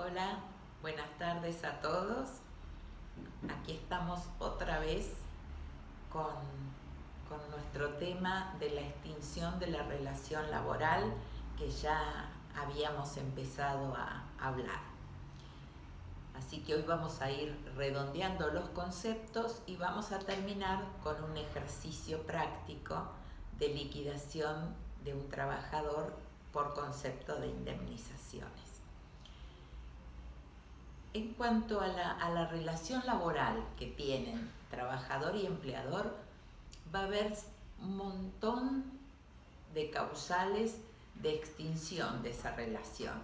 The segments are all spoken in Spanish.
Hola, buenas tardes a todos. Aquí estamos otra vez con, con nuestro tema de la extinción de la relación laboral que ya habíamos empezado a hablar. Así que hoy vamos a ir redondeando los conceptos y vamos a terminar con un ejercicio práctico de liquidación de un trabajador por concepto de indemnizaciones. En cuanto a la relación laboral que tienen trabajador y empleador, va a haber un montón de causales de extinción de esa relación.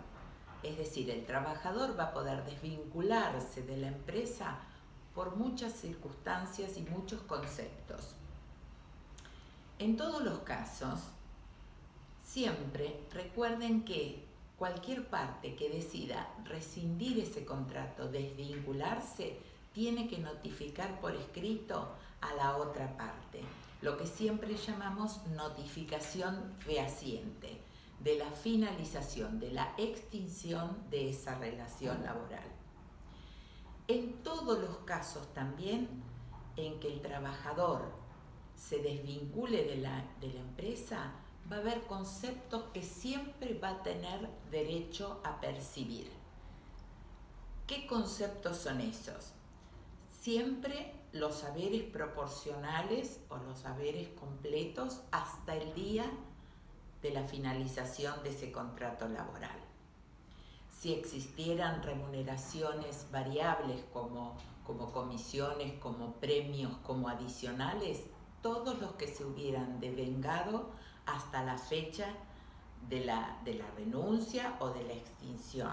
Es decir, el trabajador va a poder desvincularse de la empresa por muchas circunstancias y muchos conceptos. En todos los casos, siempre recuerden que cualquier parte que decida rescindir ese contrato, desvincularse, tiene que notificar por escrito a la otra parte, lo que siempre llamamos notificación fehaciente de la finalización, de la extinción de esa relación laboral. En todos los casos también en que el trabajador se desvincule de la empresa, va a haber conceptos que siempre va a tener derecho a percibir. ¿Qué conceptos son esos? Siempre los saberes proporcionales o los saberes completos hasta el día de la finalización de ese contrato laboral. Si existieran remuneraciones variables como comisiones, como premios, como adicionales, todos los que se hubieran devengado hasta la fecha de la renuncia o de la extinción.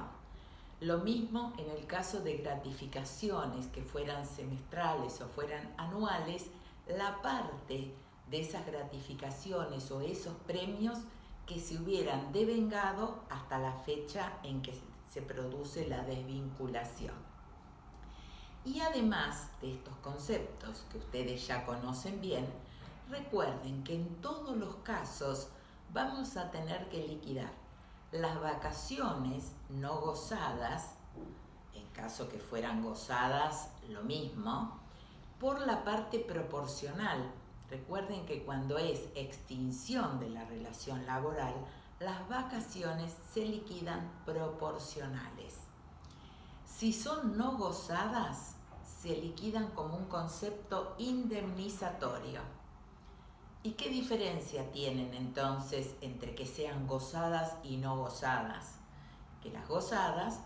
Lo mismo en el caso de gratificaciones que fueran semestrales o fueran anuales, la parte de esas gratificaciones o esos premios que se hubieran devengado hasta la fecha en que se produce la desvinculación. Y además de estos conceptos que ustedes ya conocen bien, recuerden que en todos los casos vamos a tener que liquidar las vacaciones no gozadas, en caso que fueran gozadas lo mismo, por la parte proporcional. Recuerden que cuando es extinción de la relación laboral, las vacaciones se liquidan proporcionales. Si son no gozadas, se liquidan como un concepto indemnizatorio. ¿Y qué diferencia tienen entonces entre que sean gozadas y no gozadas? Que las gozadas,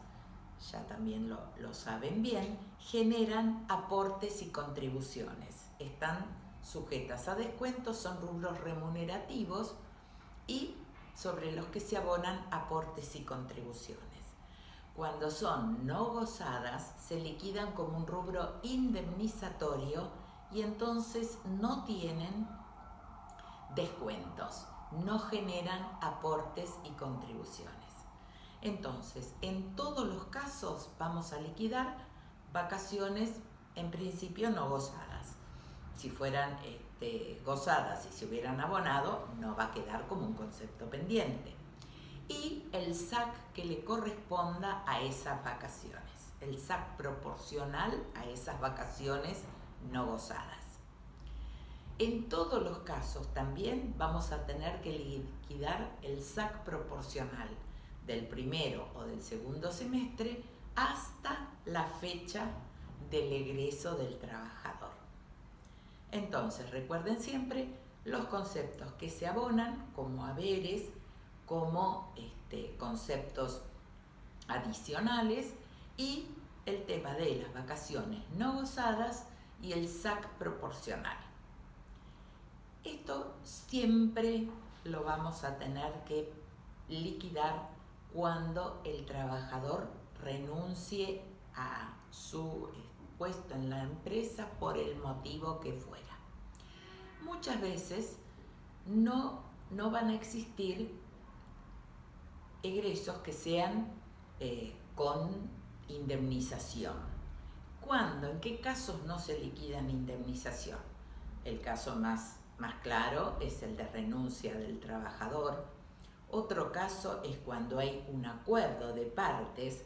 ya también lo saben bien, generan aportes y contribuciones. Están sujetas a descuentos, son rubros remunerativos y sobre los que se abonan aportes y contribuciones. Cuando son no gozadas, se liquidan como un rubro indemnizatorio y entonces no tienen descuentos, no generan aportes y contribuciones. Entonces, en todos los casos vamos a liquidar vacaciones en principio no gozadas. Si fueran gozadas y se hubieran abonado, no va a quedar como un concepto pendiente. Y el SAC que le corresponda a esas vacaciones, el SAC proporcional a esas vacaciones no gozadas. En todos los casos también vamos a tener que liquidar el SAC proporcional del primero o del segundo semestre hasta la fecha del egreso del trabajador. Entonces, recuerden siempre los conceptos que se abonan como haberes, como conceptos adicionales y el tema de las vacaciones no gozadas y el SAC proporcional. Esto siempre lo vamos a tener que liquidar cuando el trabajador renuncie a su puesto en la empresa por el motivo que fuera. Muchas veces no van a existir egresos que sean con indemnización. ¿Cuándo? ¿En qué casos no se liquidan indemnización? El caso más claro es el de renuncia del trabajador. Otro caso es cuando hay un acuerdo de partes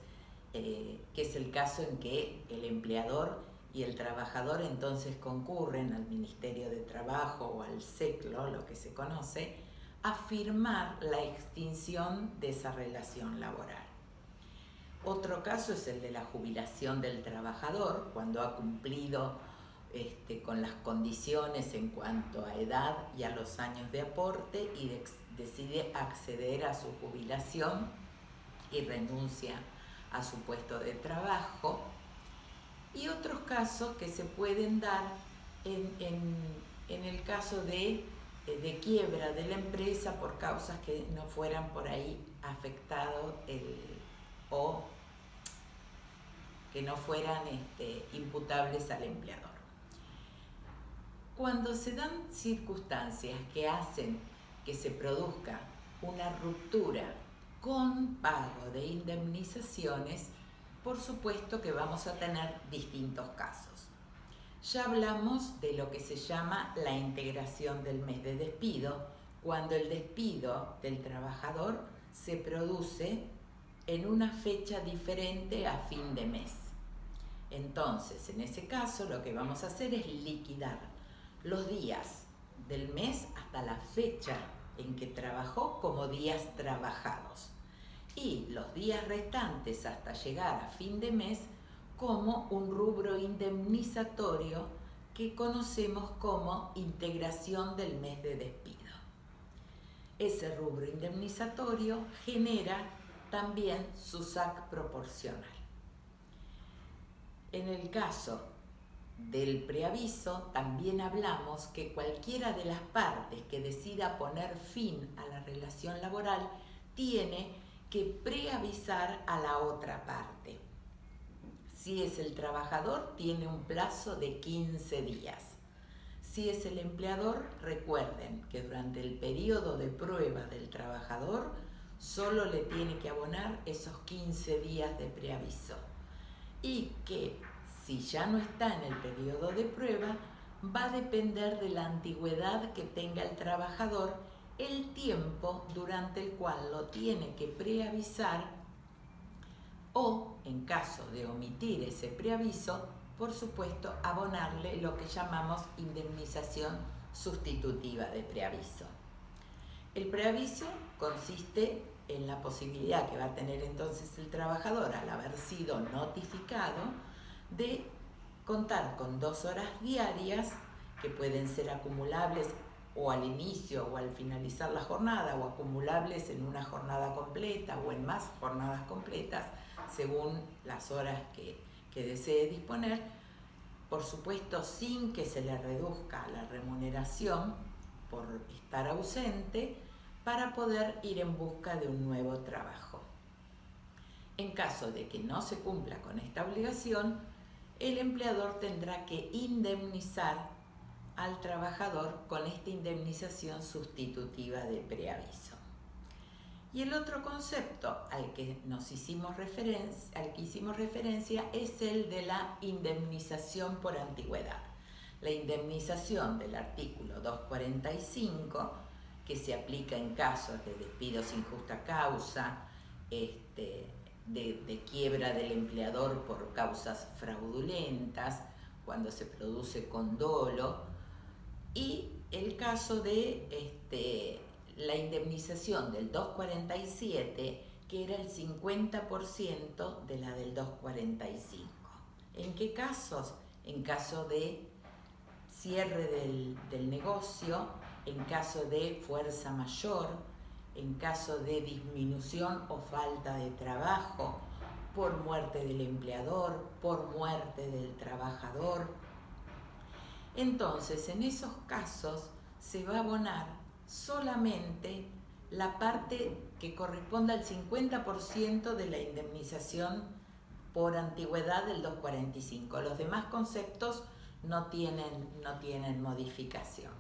que es el caso en que el empleador y el trabajador entonces concurren al Ministerio de Trabajo o al SECLO, lo que se conoce, a firmar la extinción de esa relación laboral. Otro caso es el de la jubilación del trabajador, cuando ha cumplido con las condiciones en cuanto a edad y a los años de aporte y decide acceder a su jubilación y renuncia a su puesto de trabajo. Y otros casos que se pueden dar en el caso de quiebra de la empresa por causas que no fueran por ahí afectados o que no fueran imputables al empleador. Cuando se dan circunstancias que hacen que se produzca una ruptura con pago de indemnizaciones, por supuesto que vamos a tener distintos casos. Ya hablamos de lo que se llama la integración del mes de despido, cuando el despido del trabajador se produce en una fecha diferente a fin de mes. Entonces, en ese caso, lo que vamos a hacer es liquidar los días del mes hasta la fecha en que trabajó como días trabajados y los días restantes hasta llegar a fin de mes como un rubro indemnizatorio que conocemos como integración del mes de despido. Ese rubro indemnizatorio genera también su SAC proporcional. En el caso del preaviso también hablamos que cualquiera de las partes que decida poner fin a la relación laboral tiene que preavisar a la otra parte. Si es el trabajador, tiene un plazo de 15 días. Si es el empleador, recuerden que durante el periodo de prueba del trabajador solo le tiene que abonar esos 15 días de preaviso. Y que si ya no está en el periodo de prueba, va a depender de la antigüedad que tenga el trabajador, el tiempo durante el cual lo tiene que preavisar o, en caso de omitir ese preaviso, por supuesto, abonarle lo que llamamos indemnización sustitutiva de preaviso. El preaviso consiste en la posibilidad que va a tener entonces el trabajador al haber sido notificado de contar con 2 horas diarias que pueden ser acumulables o al inicio o al finalizar la jornada o acumulables en una jornada completa o en más jornadas completas según las horas que desee disponer, por supuesto sin que se le reduzca la remuneración por estar ausente, para poder ir en busca de un nuevo trabajo. En caso de que no se cumpla con esta obligación, el empleador tendrá que indemnizar al trabajador con esta indemnización sustitutiva de preaviso. Y el otro concepto al que hicimos referencia es el de la indemnización por antigüedad. La indemnización del artículo 245, que se aplica en casos de despido sin justa causa, de quiebra del empleador por causas fraudulentas, cuando se produce con dolo, y el caso de la indemnización del 247, que era el 50% de la del 245. ¿En qué casos? En caso de cierre del negocio, en caso de fuerza mayor, en caso de disminución o falta de trabajo, por muerte del empleador, por muerte del trabajador. Entonces, en esos casos se va a abonar solamente la parte que corresponde al 50% de la indemnización por antigüedad del 245. Los demás conceptos no tienen modificación,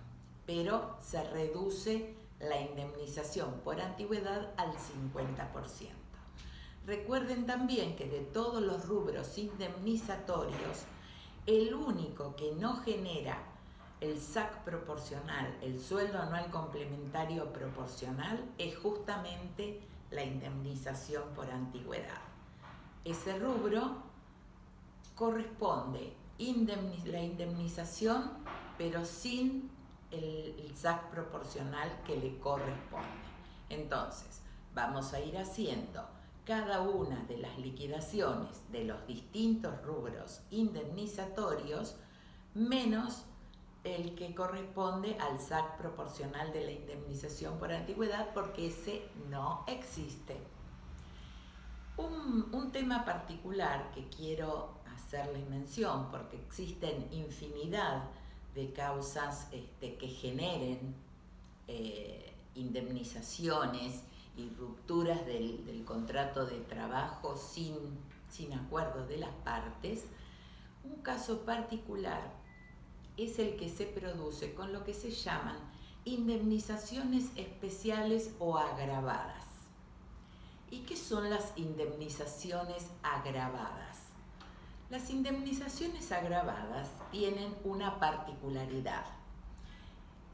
pero se reduce la indemnización por antigüedad al 50%. Recuerden también que de todos los rubros indemnizatorios, el único que no genera el SAC proporcional, el sueldo anual complementario proporcional, es justamente la indemnización por antigüedad. ese rubro corresponde la indemnización, pero sin el SAC proporcional que le corresponde. Entonces, vamos a ir haciendo cada una de las liquidaciones de los distintos rubros indemnizatorios menos el que corresponde al SAC proporcional de la indemnización por antigüedad, porque ese no existe. Un tema particular que quiero hacerles mención, porque existen infinidad de causas que generen indemnizaciones y rupturas del contrato de trabajo sin acuerdo de las partes. Un caso particular es el que se produce con lo que se llaman indemnizaciones especiales o agravadas. ¿Y qué son las indemnizaciones agravadas? Las indemnizaciones agravadas tienen una particularidad,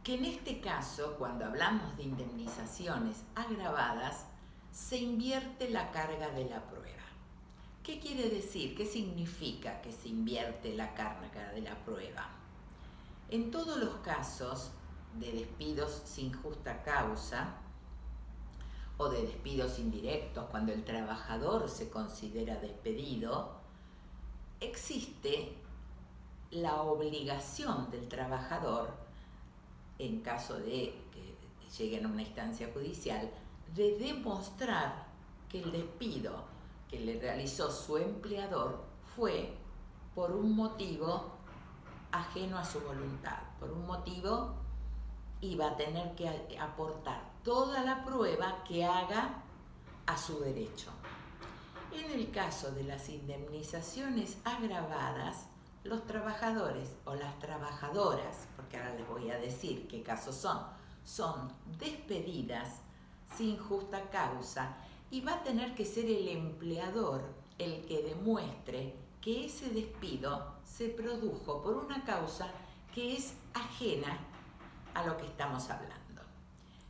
que en este caso, cuando hablamos de indemnizaciones agravadas, se invierte la carga de la prueba. ¿Qué quiere decir? ¿Qué significa que se invierte la carga de la prueba? En todos los casos de despidos sin justa causa o de despidos indirectos, cuando el trabajador se considera despedido, existe la obligación del trabajador, en caso de que lleguen a una instancia judicial, de demostrar que el despido que le realizó su empleador fue por un motivo ajeno a su voluntad, por un motivo, y va a tener que aportar toda la prueba que haga a su derecho. En el caso de las indemnizaciones agravadas, los trabajadores o las trabajadoras, porque ahora les voy a decir qué casos son despedidas sin justa causa, y va a tener que ser el empleador el que demuestre que ese despido se produjo por una causa que es ajena a lo que estamos hablando.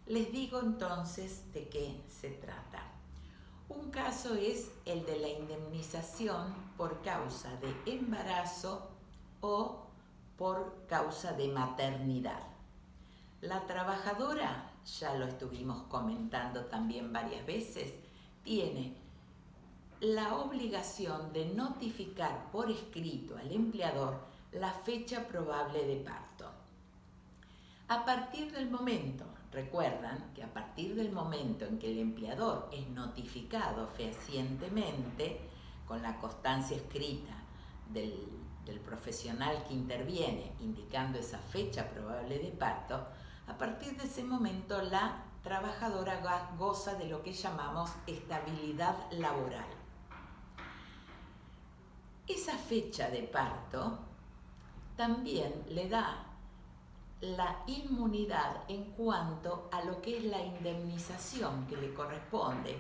Les digo entonces de qué se trata. Un caso es el de la indemnización por causa de embarazo o por causa de maternidad. La trabajadora, ya lo estuvimos comentando también varias veces, tiene la obligación de notificar por escrito al empleador la fecha probable de parto. A partir del momento, recuerdan que a partir del momento en que el empleador es notificado fehacientemente con la constancia escrita del profesional que interviene indicando esa fecha probable de parto, a partir de ese momento la trabajadora goza de lo que llamamos estabilidad laboral. Esa fecha de parto también le da la inmunidad en cuanto a lo que es la indemnización que le corresponde,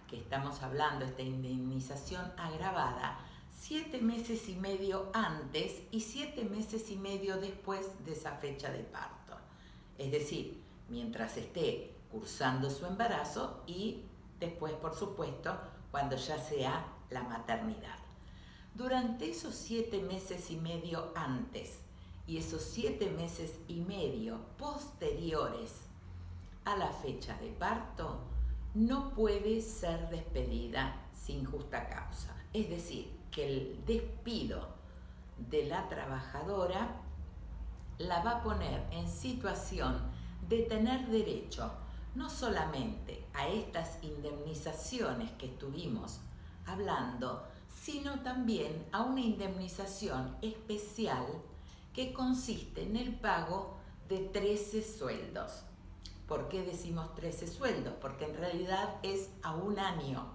que estamos hablando, esta indemnización agravada, 7 meses y medio antes y 7 meses y medio después de esa fecha de parto. Es decir, mientras esté cursando su embarazo y después, por supuesto, cuando ya sea la maternidad. Durante esos 7 meses y medio antes y esos 7 meses y medio posteriores a la fecha de parto, no puede ser despedida sin justa causa. Es decir, que el despido de la trabajadora la va a poner en situación de tener derecho no solamente a estas indemnizaciones que estuvimos hablando, sino también a una indemnización especial que consiste en el pago de 13 sueldos. ¿Por qué decimos 13 sueldos? Porque en realidad es a un año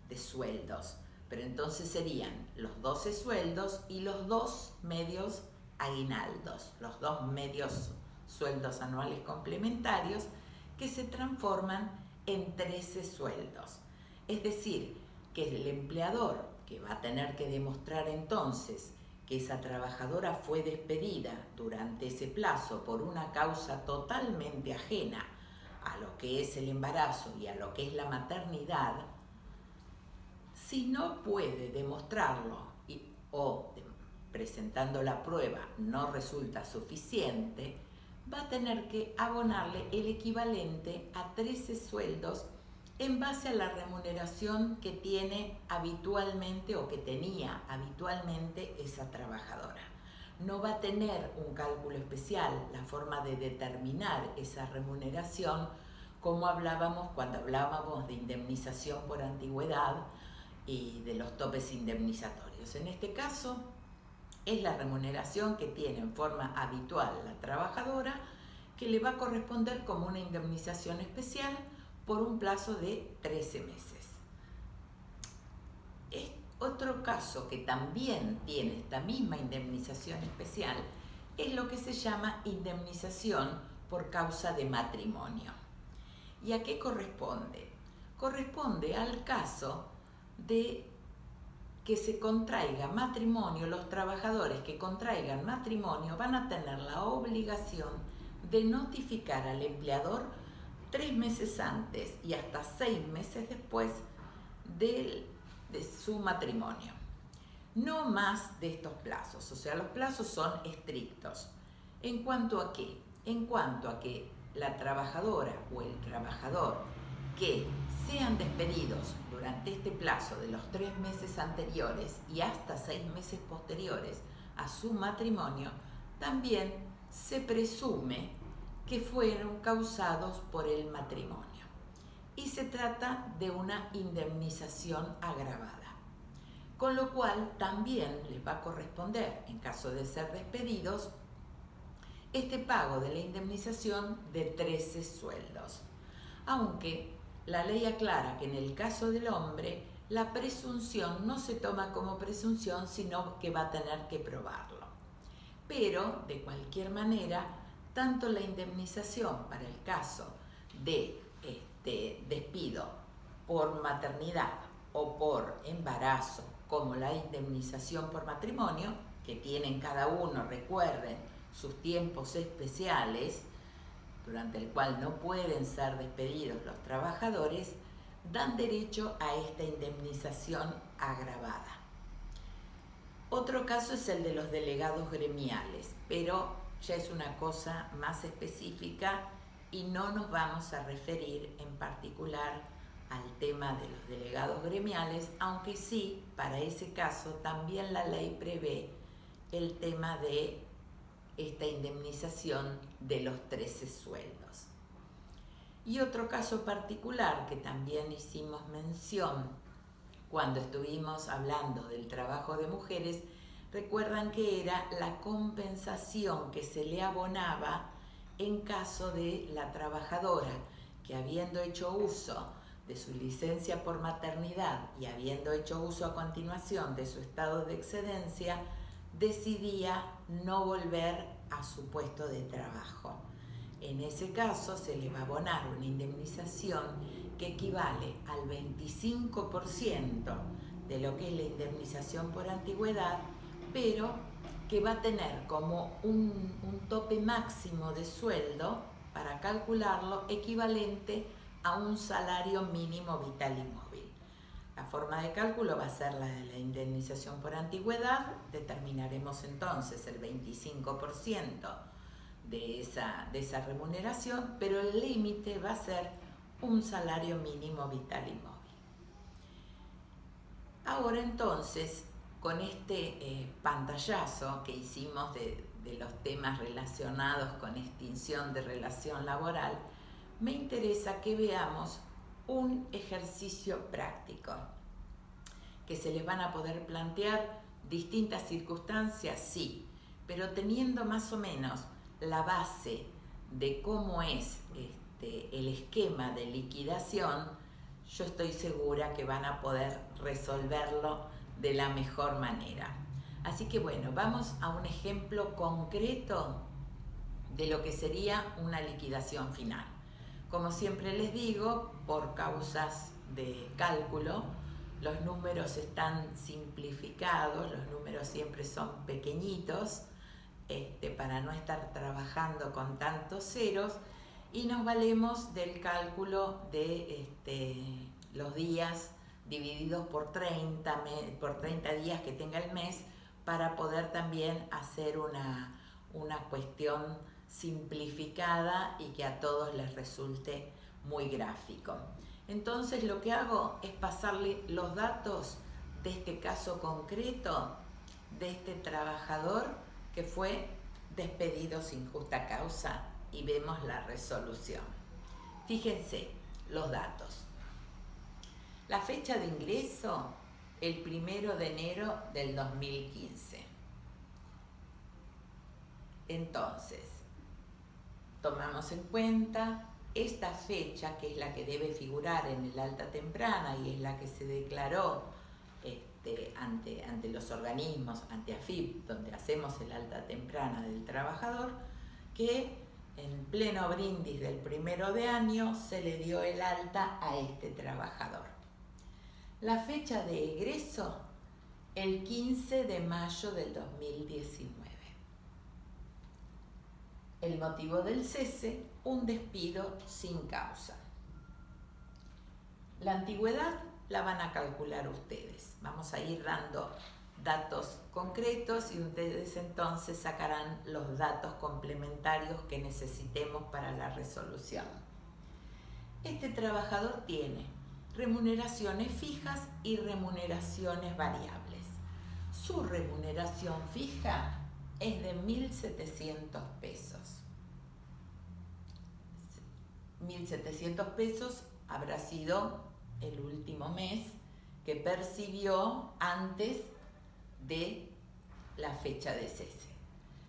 de sueldos, pero entonces serían los 12 sueldos y los 2 medios aguinaldos, los 2 medios sueldos anuales complementarios que se transforman en 13 sueldos. Es decir, que el empleador, que va a tener que demostrar entonces que esa trabajadora fue despedida durante ese plazo por una causa totalmente ajena a lo que es el embarazo y a lo que es la maternidad, Si no puede demostrarlo presentando la prueba no resulta suficiente, va a tener que abonarle el equivalente a 13 sueldos en base a la remuneración que tiene habitualmente o que tenía habitualmente esa trabajadora. No va a tener un cálculo especial, la forma de determinar esa remuneración, como hablábamos cuando hablábamos de indemnización por antigüedad y de los topes indemnizatorios. En este caso, es la remuneración que tiene en forma habitual la trabajadora, que le va a corresponder como una indemnización especial por un plazo de 13 meses. Otro caso que también tiene esta misma indemnización especial es lo que se llama indemnización por causa de matrimonio. ¿Y a qué corresponde? Corresponde al caso de que se contraiga matrimonio. Los trabajadores que contraigan matrimonio van a tener la obligación de notificar al empleador 3 meses antes y hasta 6 meses después de su matrimonio. No más de estos plazos, o sea, los plazos son estrictos. ¿En cuanto a qué? En cuanto a que la trabajadora o el trabajador que sean despedidos durante este plazo de los 3 meses anteriores y hasta 6 meses posteriores a su matrimonio, también se presume que fueron causados por el matrimonio. Y se trata de una indemnización agravada. Con lo cual también les va a corresponder, en caso de ser despedidos, este pago de la indemnización de 13 sueldos. Aunque la ley aclara que en el caso del hombre, la presunción no se toma como presunción, sino que va a tener que probarlo. Pero, de cualquier manera, tanto la indemnización para el caso de despido por maternidad o por embarazo, como la indemnización por matrimonio, que tienen cada uno, recuerden, sus tiempos especiales, durante el cual no pueden ser despedidos los trabajadores, dan derecho a esta indemnización agravada. Otro caso es el de los delegados gremiales, pero ya es una cosa más específica y no nos vamos a referir en particular al tema de los delegados gremiales, aunque sí, para ese caso también la ley prevé el tema de esta indemnización de los 13 sueldos. Y otro caso particular que también hicimos mención cuando estuvimos hablando del trabajo de mujeres, recuerdan que era la compensación que se le abonaba en caso de la trabajadora que, habiendo hecho uso de su licencia por maternidad y habiendo hecho uso a continuación de su estado de excedencia, decidía no volver a su puesto de trabajo. En ese caso se le va a abonar una indemnización que equivale al 25% de lo que es la indemnización por antigüedad, pero que va a tener como un tope máximo de sueldo para calcularlo equivalente a un salario mínimo vital y móvil. La forma de cálculo va a ser la de la indemnización por antigüedad. Determinaremos entonces el 25% de esa remuneración, pero el límite va a ser un salario mínimo vital y móvil. Ahora entonces, con este pantallazo que hicimos de los temas relacionados con extinción de relación laboral, me interesa que veamos un ejercicio práctico, que se les van a poder plantear distintas circunstancias, sí, pero teniendo más o menos la base de cómo es el esquema de liquidación, yo estoy segura que van a poder resolverlo de la mejor manera. Así que bueno, vamos a un ejemplo concreto de lo que sería una liquidación final. Como siempre les digo, por causas de cálculo, los números están simplificados, los números siempre son pequeñitos, para no estar trabajando con tantos ceros, y nos valemos del cálculo de los días divididos por 30 días que tenga el mes, para poder también hacer una cuestión simplificada y que a todos les resulte muy gráfico. Entonces lo que hago es pasarle los datos de este caso concreto de este trabajador que fue despedido sin justa causa y vemos la resolución. Fíjense los datos. La fecha de ingreso, el 1 de enero del 2015. Entonces, tomamos en cuenta esta fecha, que es la que debe figurar en el alta temprana y es la que se declaró ante los organismos, ante AFIP, donde hacemos el alta temprana del trabajador, que en pleno brindis del 1 de año se le dio el alta a este trabajador. La fecha de egreso, el 15 de mayo del 2019. El motivo del cese, un despido sin causa. La antigüedad la van a calcular ustedes. Vamos a ir dando datos concretos y ustedes entonces sacarán los datos complementarios que necesitemos para la resolución. Este trabajador tiene remuneraciones fijas y remuneraciones variables. Su remuneración fija es de 1.700 pesos. 1.700 pesos habrá sido el último mes que percibió antes de la fecha de cese.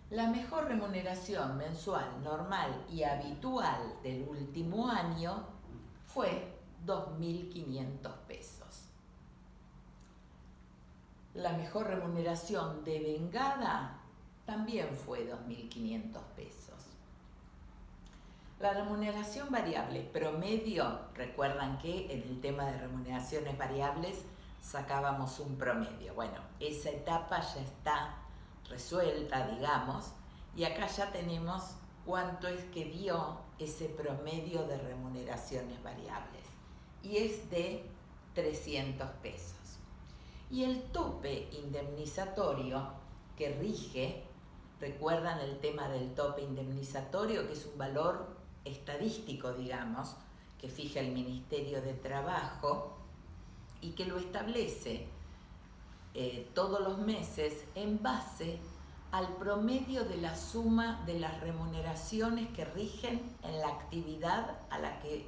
La mejor remuneración mensual normal y habitual del último año fue 2.500 pesos. La mejor remuneración devengada también fue 2.500 pesos. La remuneración variable promedio, recuerdan que en el tema de remuneraciones variables sacábamos un promedio. Bueno, esa etapa ya está resuelta, digamos, y acá ya tenemos cuánto es que dio ese promedio de remuneraciones variables. Y es de 300 pesos. Y el tope indemnizatorio que rige, recuerdan el tema del tope indemnizatorio, que es un valor estadístico, digamos, que fija el Ministerio de Trabajo y que lo establece todos los meses en base al promedio de la suma de las remuneraciones que rigen en la actividad a la que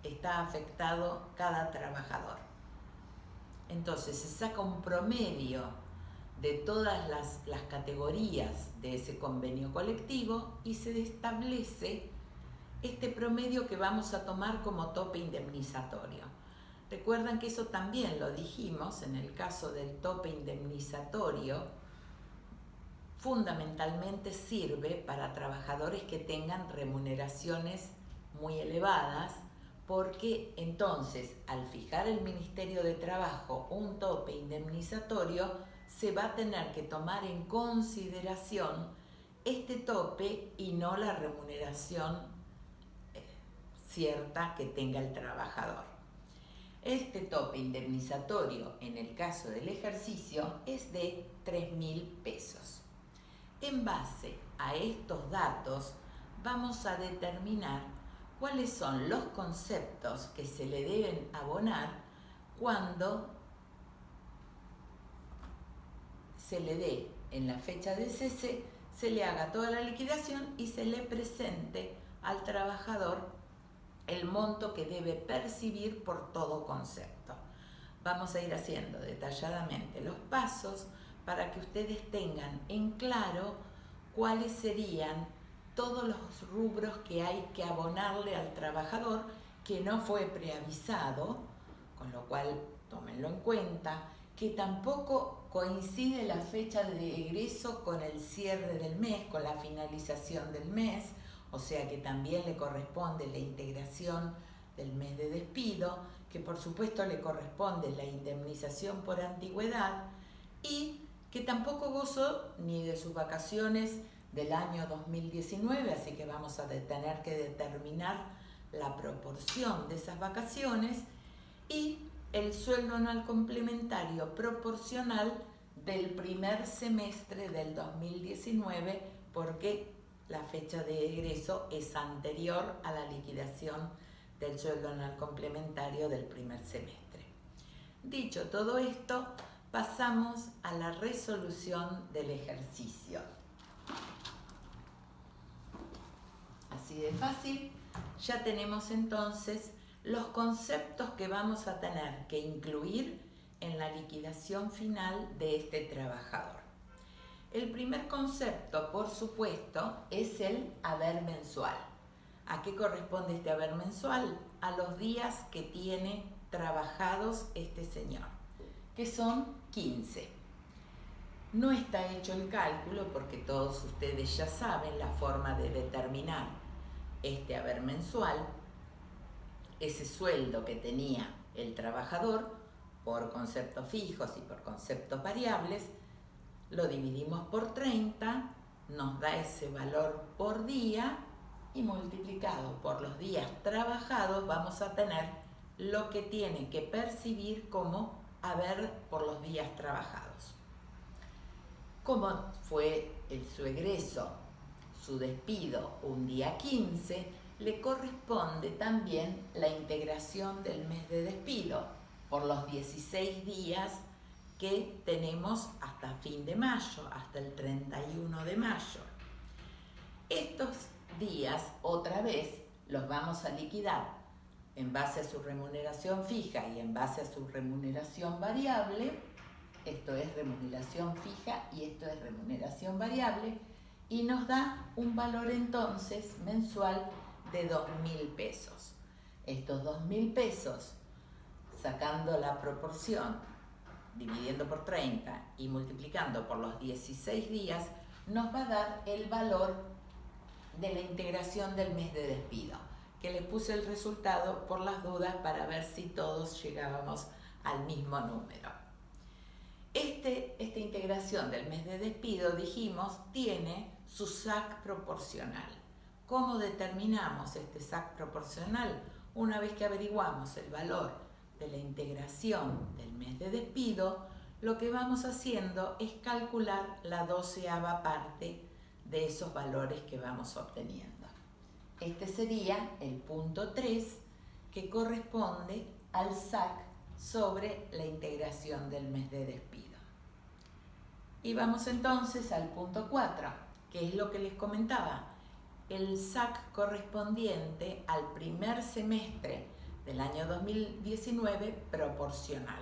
está afectado cada trabajador. Entonces se saca un promedio de todas las categorías de ese convenio colectivo y se establece este promedio que vamos a tomar como tope indemnizatorio. Recuerdan que eso también lo dijimos en el caso del tope indemnizatorio, fundamentalmente sirve para trabajadores que tengan remuneraciones muy elevadas, porque entonces al fijar el Ministerio de Trabajo un tope indemnizatorio, se va a tener que tomar en consideración este tope y no la remuneración cierta que tenga el trabajador. Este tope indemnizatorio en el caso del ejercicio es de 3.000 pesos. En base a estos datos vamos a determinar cuáles son los conceptos que se le deben abonar cuando se le dé en la fecha de cese, se le haga toda la liquidación y se le presente al trabajador el monto que debe percibir por todo concepto. Vamos a ir haciendo detalladamente los pasos para que ustedes tengan en claro cuáles serían todos los rubros que hay que abonarle al trabajador que no fue preavisado, con lo cual tómenlo en cuenta, que tampoco coincide la fecha de egreso con el cierre del mes, con la finalización del mes, o sea que también le corresponde la integración del mes de despido, que por supuesto le corresponde la indemnización por antigüedad y que tampoco gozó ni de sus vacaciones del año 2019, así que vamos a tener que determinar la proporción de esas vacaciones y el sueldo anual complementario proporcional del primer semestre del 2019, porque la fecha de egreso es anterior a la liquidación del sueldo anual complementario del primer semestre. Dicho todo esto, pasamos a la resolución del ejercicio. Así de fácil, ya tenemos entonces los conceptos que vamos a tener que incluir en la liquidación final de este trabajador. El primer concepto, por supuesto, es el haber mensual. ¿A qué corresponde este haber mensual? A los días que tiene trabajados este señor, que son 15. No está hecho el cálculo porque todos ustedes ya saben la forma de determinar este haber mensual, ese sueldo que tenía el trabajador por conceptos fijos y por conceptos variables, lo dividimos por 30, nos da ese valor por día y multiplicado por los días trabajados vamos a tener lo que tiene que percibir como haber por los días trabajados. Como fue su egreso, su despido un día 15, le corresponde también la integración del mes de despido por los 16 días que tenemos hasta fin de mayo, hasta el 31 de mayo. Estos días, otra vez, los vamos a liquidar en base a su remuneración fija y en base a su remuneración variable. Esto es remuneración fija y esto es remuneración variable, y nos da un valor entonces mensual de 2.000 pesos. Estos 2.000 pesos, sacando la proporción, dividiendo por 30 y multiplicando por los 16 días, nos va a dar el valor de la integración del mes de despido, que le puse el resultado por las dudas para ver si todos llegábamos al mismo número. Esta integración del mes de despido, dijimos, tiene su SAC proporcional. ¿Cómo determinamos este SAC proporcional? Una vez que averiguamos el valor de la integración del mes de despido, lo que vamos haciendo es calcular la 12ª parte de esos valores que vamos obteniendo. Este sería el punto 3, que corresponde al SAC sobre la integración del mes de despido. Y vamos entonces al punto 4, que es lo que les comentaba, el SAC correspondiente al primer semestre del año 2019 proporcional.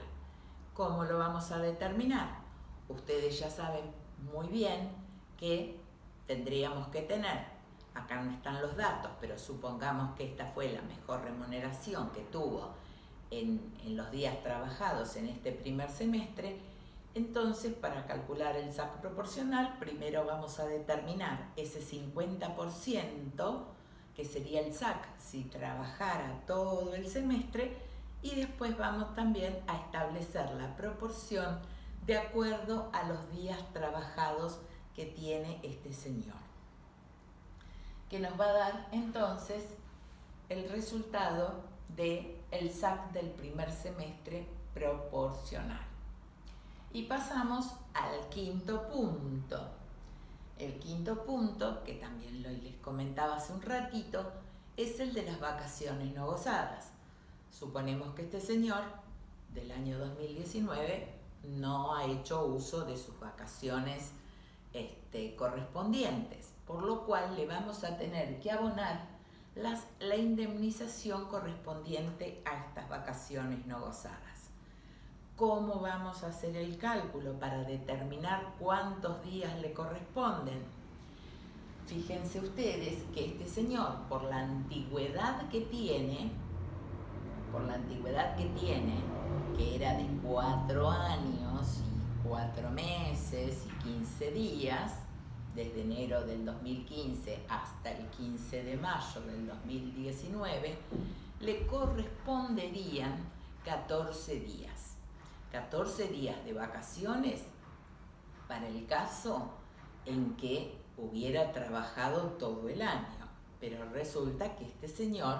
¿Cómo lo vamos a determinar? Ustedes ya saben muy bien que tendríamos que tener, acá no están los datos, pero supongamos que esta fue la mejor remuneración que tuvo en los días trabajados en este primer semestre. Entonces, para calcular el SAC proporcional, primero vamos a determinar ese 50%, que sería el SAC si trabajara todo el semestre, y después vamos también a establecer la proporción de acuerdo a los días trabajados que tiene este señor, que nos va a dar entonces el resultado del SAC del primer semestre proporcional. Y pasamos al quinto punto. El quinto punto, que también les comentaba hace un ratito, es el de las vacaciones no gozadas. Suponemos que este señor del año 2019 no ha hecho uso de sus vacaciones correspondientes, por lo cual le vamos a tener que abonar la indemnización correspondiente a estas vacaciones no gozadas. ¿Cómo vamos a hacer el cálculo para determinar cuántos días le corresponden? Fíjense ustedes que este señor, por la antigüedad que tiene, que era de 4 años y 4 meses y 15 días, desde enero del 2015 hasta el 15 de mayo del 2019, le corresponderían 14 días. 14 días de vacaciones para el caso en que hubiera trabajado todo el año. Pero resulta que este señor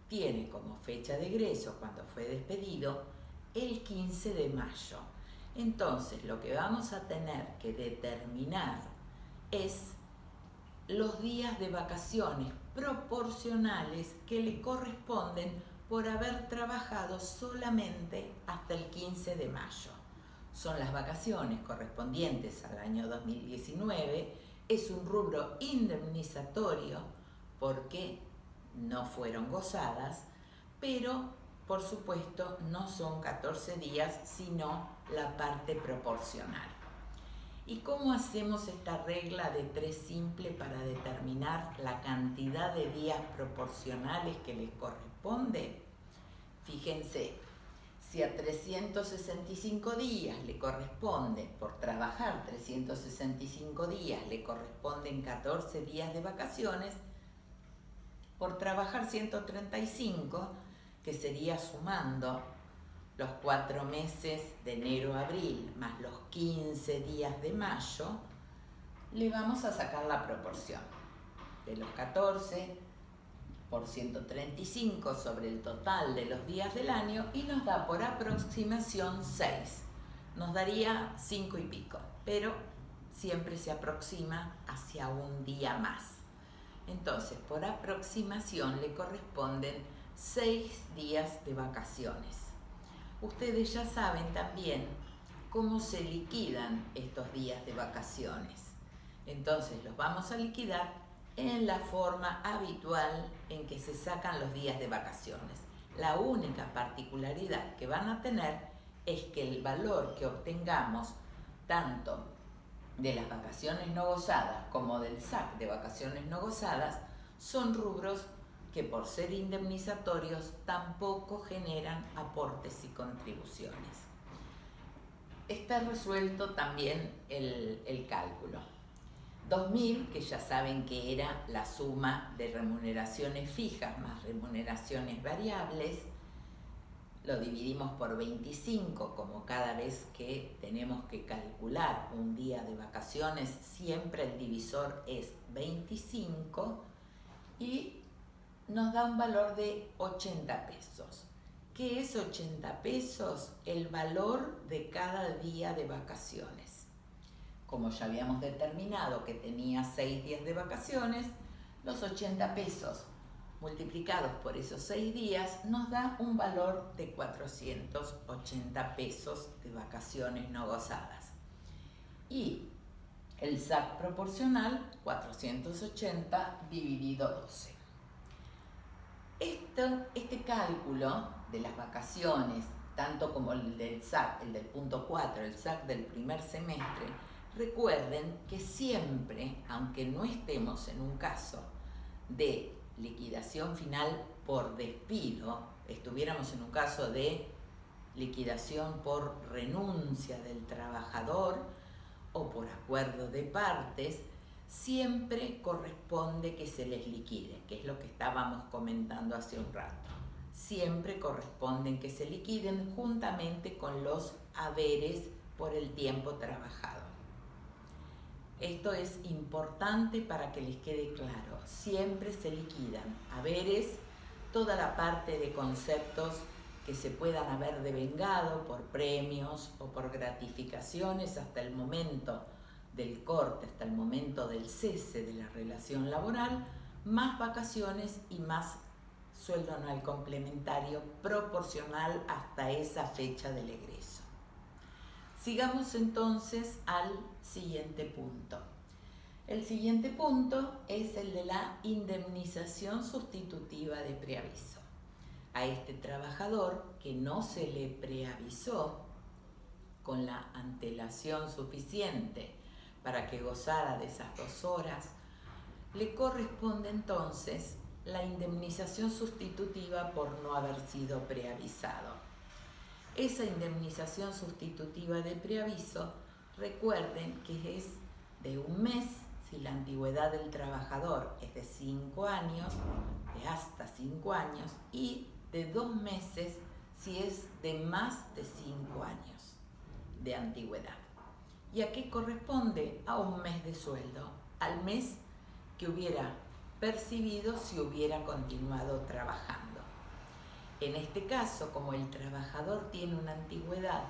tiene como fecha de egreso, cuando fue despedido, el 15 de mayo. Entonces, lo que vamos a tener que determinar es los días de vacaciones proporcionales que le corresponden por haber trabajado solamente hasta el 15 de mayo. Son las vacaciones correspondientes al año 2019, es un rubro indemnizatorio porque no fueron gozadas, pero por supuesto no son 14 días, sino la parte proporcional. ¿Y cómo hacemos esta regla de 3 simple para determinar la cantidad de días proporcionales que les corresponde? Fíjense, si a 365 días le corresponde, por trabajar 365 días, le corresponden 14 días de vacaciones, por trabajar 135, que sería sumando los 4 meses de enero a abril más los 15 días de mayo, le vamos a sacar la proporción de los 14 por 135 sobre el total de los días del año y nos da por aproximación 6. Nos daría 5 y pico, pero siempre se aproxima hacia un día más. Entonces, por aproximación le corresponden 6 días de vacaciones. Ustedes ya saben también cómo se liquidan estos días de vacaciones. Entonces los vamos a liquidar en la forma habitual en que se sacan los días de vacaciones. La única particularidad que van a tener es que el valor que obtengamos tanto de las vacaciones no gozadas como del SAC de vacaciones no gozadas son rubros que por ser indemnizatorios tampoco generan aportes y contribuciones. Está resuelto también el cálculo. 2.000, que ya saben que era la suma de remuneraciones fijas más remuneraciones variables, lo dividimos por 25, como cada vez que tenemos que calcular un día de vacaciones, siempre el divisor es 25 y nos da un valor de 80 pesos. ¿Qué es 80 pesos? El valor de cada día de vacaciones. Como ya habíamos determinado que tenía 6 días de vacaciones, los 80 pesos multiplicados por esos 6 días nos da un valor de 480 pesos de vacaciones no gozadas. Y el SAC proporcional, 480 dividido 12. Este cálculo de las vacaciones, tanto como el del SAC, el del punto 4, el SAC del primer semestre, recuerden que siempre, aunque no estemos en un caso de liquidación final por despido, estuviéramos en un caso de liquidación por renuncia del trabajador o por acuerdo de partes, siempre corresponde que se les liquide, que es lo que estábamos comentando hace un rato. Siempre corresponden que se liquiden juntamente con los haberes por el tiempo trabajado. Esto es importante para que les quede claro. Siempre se liquidan haberes, toda la parte de conceptos que se puedan haber devengado por premios o por gratificaciones hasta el momento del corte, hasta el momento del cese de la relación laboral, más vacaciones y más sueldo anual complementario proporcional hasta esa fecha del egreso. Sigamos entonces al siguiente punto. El siguiente punto es el de la indemnización sustitutiva de preaviso. A este trabajador que no se le preavisó con la antelación suficiente para que gozara de esas 2 horas, le corresponde entonces la indemnización sustitutiva por no haber sido preavisado. Esa indemnización sustitutiva de preaviso, recuerden que es de 1 mes si la antigüedad del trabajador es de 5 años, de hasta 5 años, y de 2 meses si es de más de 5 años de antigüedad. ¿Y a qué corresponde? A 1 mes de sueldo, al mes que hubiera percibido si hubiera continuado trabajando. En este caso, como el trabajador tiene una antigüedad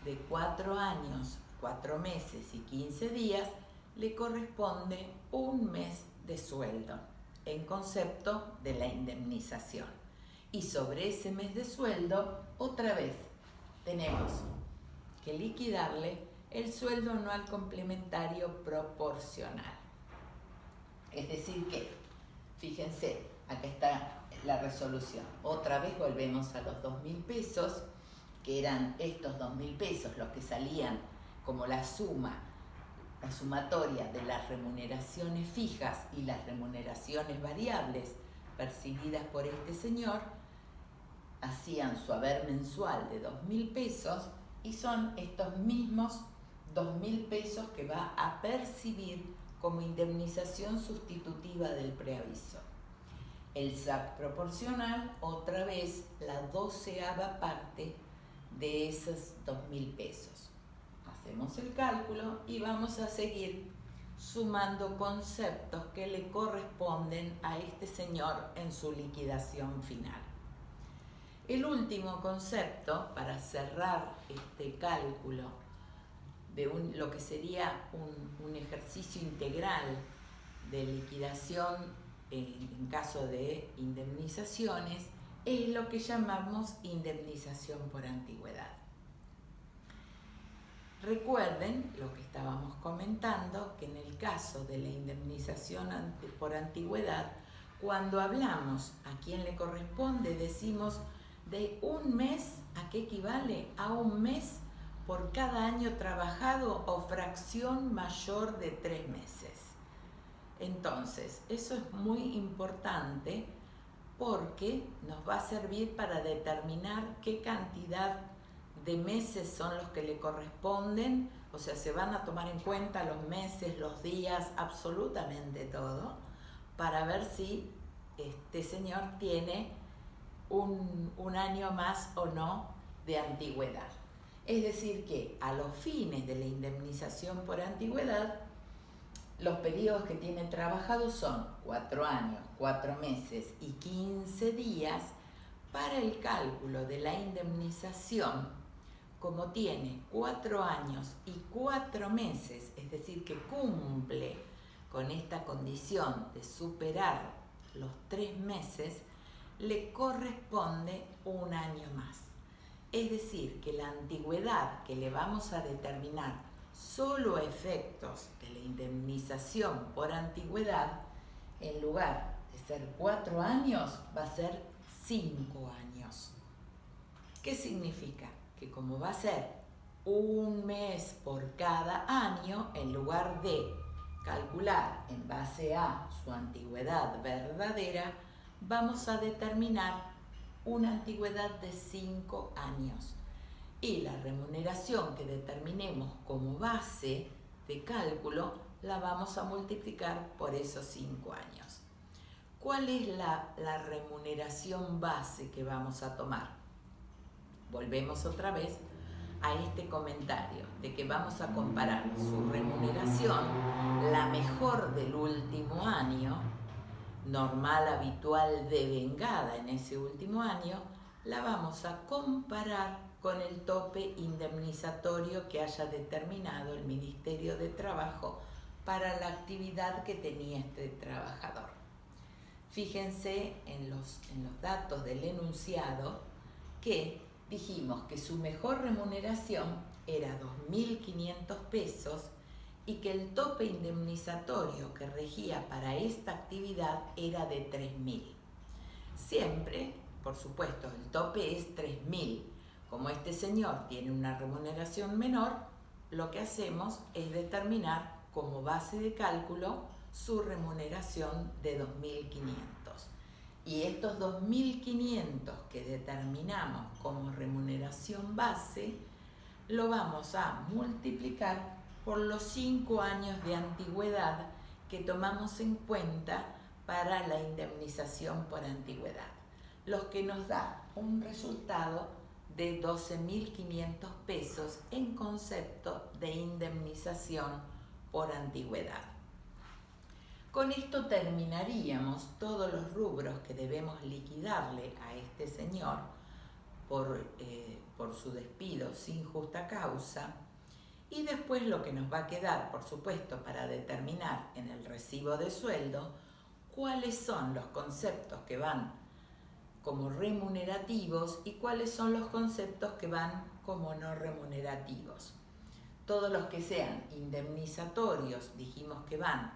de 4 años, 4 meses y 15 días, le corresponde un mes de sueldo en concepto de la indemnización. Y sobre ese mes de sueldo, otra vez, tenemos que liquidarle el sueldo anual complementario proporcional. Es decir que, fíjense, acá está la resolución. Otra vez volvemos a los 2.000 pesos, que eran estos 2.000 pesos los que salían como la sumatoria de las remuneraciones fijas y las remuneraciones variables percibidas por este señor, hacían su haber mensual de 2.000 pesos y son estos mismos 2.000 pesos que va a percibir como indemnización sustitutiva del preaviso. El SAC proporcional, otra vez, la 12ª parte de esos 2.000 pesos. Hacemos el cálculo y vamos a seguir sumando conceptos que le corresponden a este señor en su liquidación final. El último concepto, para cerrar este cálculo de lo que sería un ejercicio integral de liquidación en caso de indemnizaciones, es lo que llamamos indemnización por antigüedad. Recuerden lo que estábamos comentando, que en el caso de la indemnización por antigüedad, cuando hablamos a quién le corresponde, decimos de un mes, ¿a qué equivale? A un mes por cada año trabajado o fracción mayor de 3 meses. Entonces, eso es muy importante porque nos va a servir para determinar qué cantidad de meses son los que le corresponden, o sea, se van a tomar en cuenta los meses, los días, absolutamente todo, para ver si este señor tiene un año más o no de antigüedad. Es decir que a los fines de la indemnización por antigüedad, los periodos que tiene trabajado son 4 años, 4 meses y 15 días. Para el cálculo de la indemnización, como tiene 4 años y 4 meses, es decir, que cumple con esta condición de superar los 3 meses, le corresponde un año más. Es decir, que la antigüedad que le vamos a determinar solo a efectos de la indemnización por antigüedad, en lugar de ser 4 años, va a ser 5 años. ¿Qué significa? Que como va a ser un mes por cada año, en lugar de calcular en base a su antigüedad verdadera, vamos a determinar una antigüedad de 5 años. Y la remuneración que determinemos como base de cálculo la vamos a multiplicar por esos 5 años. ¿Cuál es la remuneración base que vamos a tomar? Volvemos otra vez a este comentario de que vamos a comparar su remuneración, la mejor del último año, normal, habitual, devengada en ese último año, la vamos a comparar con el tope indemnizatorio que haya determinado el Ministerio de Trabajo para la actividad que tenía este trabajador. Fíjense en los datos del enunciado que dijimos que su mejor remuneración era 2.500 pesos y que el tope indemnizatorio que regía para esta actividad era de 3.000. Siempre, por supuesto, el tope es 3.000. Como este señor tiene una remuneración menor, lo que hacemos es determinar como base de cálculo su remuneración de 2.500. Y estos 2.500 que determinamos como remuneración base, lo vamos a multiplicar por los 5 años de antigüedad que tomamos en cuenta para la indemnización por antigüedad, los que nos da un resultado de 12.500 pesos en concepto de indemnización por antigüedad. Con esto terminaríamos todos los rubros que debemos liquidarle a este señor por su despido sin justa causa. Y después lo que nos va a quedar, por supuesto, para determinar en el recibo de sueldo cuáles son los conceptos que van como remunerativos y cuáles son los conceptos que van como no remunerativos. Todos los que sean indemnizatorios dijimos que van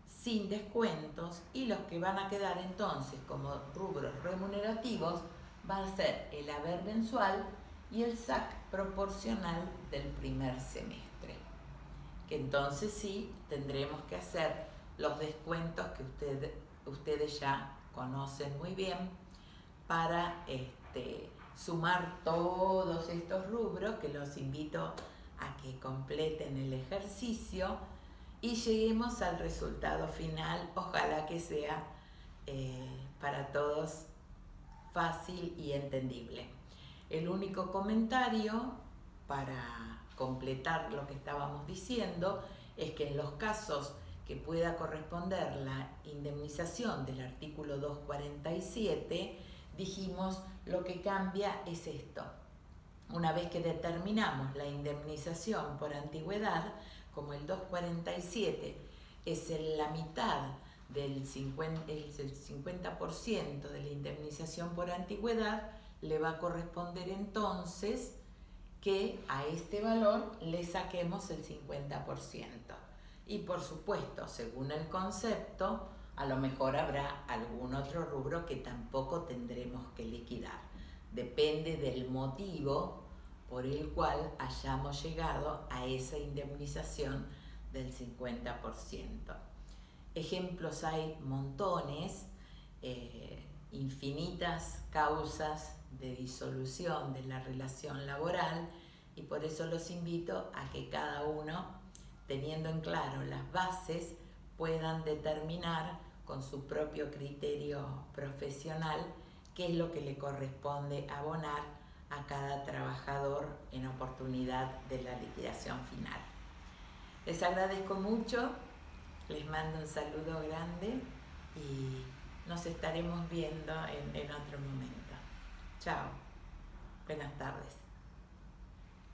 sin descuentos, y los que van a quedar entonces como rubros remunerativos van a ser el haber mensual y el SAC proporcional del primer semestre, que entonces sí tendremos que hacer los descuentos que ustedes ya conocen muy bien para sumar todos estos rubros, que los invito a que completen el ejercicio y lleguemos al resultado final. Ojalá que sea para todos fácil y entendible. El único comentario para completar lo que estábamos diciendo es que en los casos que pueda corresponder la indemnización del artículo 247, dijimos lo que cambia es esto. Una vez que determinamos la indemnización por antigüedad, como el 247 es la mitad del 50% de la indemnización por antigüedad, le va a corresponder entonces que a este valor le saquemos el 50%. Y por supuesto, según el concepto, a lo mejor habrá algún otro rubro que tampoco tendremos que liquidar. Depende del motivo por el cual hayamos llegado a esa indemnización del 50%. Ejemplos hay montones, infinitas causas de disolución de la relación laboral, y por eso los invito a que cada uno, teniendo en claro las bases, puedan determinar con su propio criterio profesional qué es lo que le corresponde abonar a cada trabajador en oportunidad de la liquidación final. Les agradezco mucho, les mando un saludo grande y nos estaremos viendo en otro momento. Chao, buenas tardes.